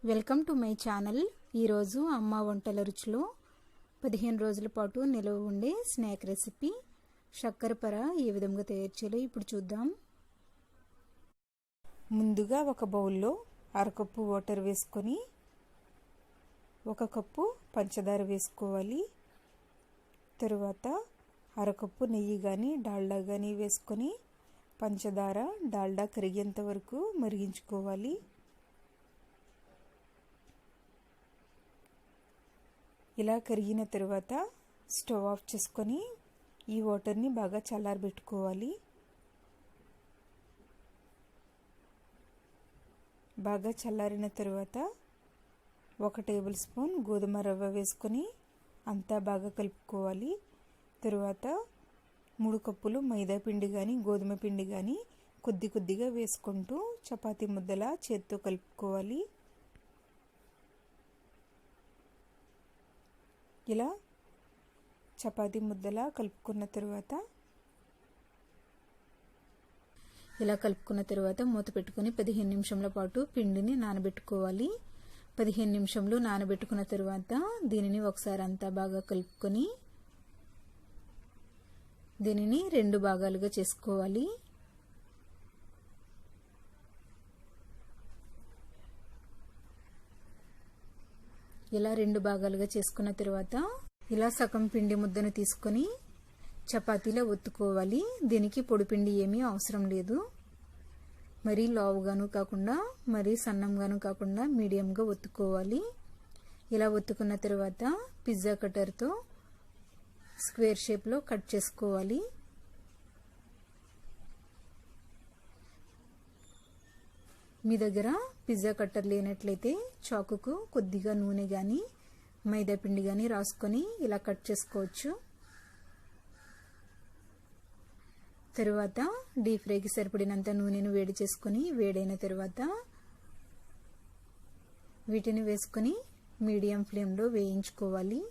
Welcome to my channel. ఈరోజు అమ్మ వంటల రుచిలో 15 రోజుల పాటు నిల్వ ఉండే స్నాక్ రెసిపీ శక్కరపర ఏ విధంగా తయారు చేయాలో ఇప్పుడు చూద్దాం. ముందుగా ఒక బౌల్లో అరకప్పు వాటర్ వేసుకొని 1 కప్పు పంచదార వేసుకోవాలి. తరువాత అరకప్పు నెయ్యి కానీ డాల్డా కానీ వేసుకొని పంచదార డాల్డా కరిగేంత వరకు మరిగించుకోవాలి. ఇలా కరిగిన తర్వాత స్టవ్ ఆఫ్ చేసుకొని ఈ వాటర్ని బాగా చల్లారబెట్టుకోవాలి. బాగా చల్లారిన తర్వాత 1 టేబుల్ స్పూన్ గోధుమ రవ్వ వేసుకొని అంతా బాగా కలుపుకోవాలి. తరువాత 3 కప్పులు మైదా పిండి కానీ గోధుమ పిండి కానీ కొద్ది కొద్దిగా వేసుకుంటూ చపాతీ ముద్దలా చేత్తో కలుపుకోవాలి. ఇలా చపాతీ ముద్దలా కలుపుకున్న తర్వాత మూత పెట్టుకొని 15 నిమిషాల పాటు పిండిని నానబెట్టుకోవాలి. 15 నిమిషాలు నానబెట్టుకున్న తర్వాత దీనిని ఒకసారి అంతా బాగా కలుపుకొని దీనిని 2 భాగాలుగా చేసుకోవాలి. ఇలా 2 భాగాలుగా చేసుకున్న తర్వాత ఇలా సగం పిండి ముద్దను తీసుకొని చపాతీలో ఒత్తుకోవాలి. దీనికి పొడి పిండి ఏమీ అవసరం లేదు. మరీ లావుగాను కాకుండా మరీ సన్నంగాను కాకుండా మీడియంగా ఒత్తుకోవాలి. ఇలా ఒత్తుకున్న తర్వాత పిజ్జా కట్టర్తో స్క్వేర్ షేప్లో కట్ చేసుకోవాలి. మీ దగ్గర పిజ్జా కట్టర్ లేనట్లయితే చాకుకు కొద్దిగా నూనె కానీ మైదా పిండి కానీ రాసుకొని ఇలా కట్ చేసుకోవచ్చు. తరువాత డీప్ ఫ్రైకి సరిపడినంత నూనెను వేడి చేసుకొని వేడైన తర్వాత వీటిని వేసుకొని మీడియం ఫ్లేమ్లో వేయించుకోవాలి.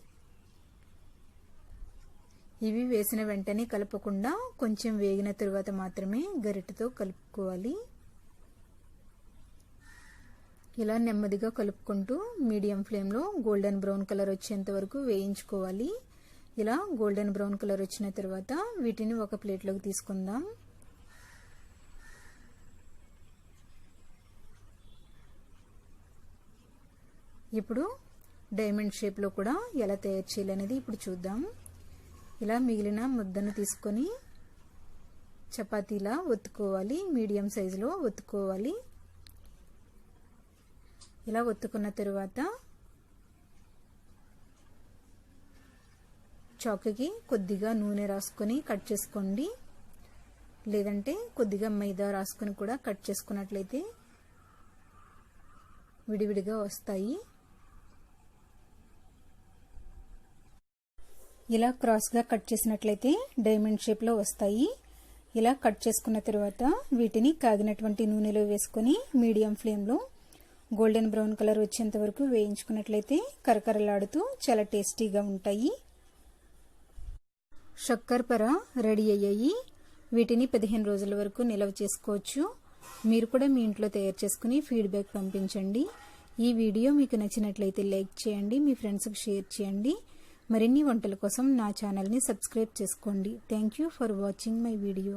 ఇవి వేసిన వెంటనే కలపకుండా కొంచెం వేగిన తర్వాత మాత్రమే గరిటెతో కలుపుకోవాలి. ఇలా నెమ్మదిగా కలుపుకుంటూ మీడియం ఫ్లేమ్లో గోల్డెన్ బ్రౌన్ కలర్ వచ్చేంత వరకు వేయించుకోవాలి. ఇలా గోల్డెన్ బ్రౌన్ కలర్ వచ్చిన తర్వాత వీటిని ఒక ప్లేట్లోకి తీసుకుందాం. ఇప్పుడు డైమండ్ షేప్లో కూడా ఎలా తయారు చేయాలనేది ఇప్పుడు చూద్దాం. ఇలా మిగిలిన ముద్దను తీసుకొని చపాతీలా ఒత్తుకోవాలి. మీడియం సైజులో ఒత్తుకోవాలి. ఇలా ఒత్తుకున్న తరువాత చాకుకి కొద్దిగా నూనె రాసుకొని కట్ చేసుకోండి. లేదంటే కొద్దిగా మైదా రాసుకొని కూడా కట్ చేసుకున్నట్లయితే విడివిడిగా వస్తాయి. ఇలా క్రాస్గా కట్ చేసినట్లయితే డైమండ్ షేప్లో వస్తాయి. ఇలా కట్ చేసుకున్న తర్వాత వీటిని కాగినటువంటి నూనెలో వేసుకొని మీడియం ఫ్లేమ్లో గోల్డెన్ బ్రౌన్ కలర్ వచ్చేంత వరకు వేయించుకున్నట్లయితే కరకరలాడుతూ చాలా టేస్టీగా ఉంటాయి. శక్కరపర రెడీ అయ్యాయి. వీటిని 15 రోజుల వరకు నిల్వ చేసుకోవచ్చు. మీరు కూడా మీ ఇంట్లో తయారు చేసుకుని ఫీడ్బ్యాక్ పంపించండి. ఈ వీడియో మీకు నచ్చినట్లయితే లైక్ చేయండి, మీ ఫ్రెండ్స్కి షేర్ చేయండి. మరిన్ని వంటల కోసం నా ఛానల్ని సబ్స్క్రైబ్ చేసుకోండి. Thank you for watching my video.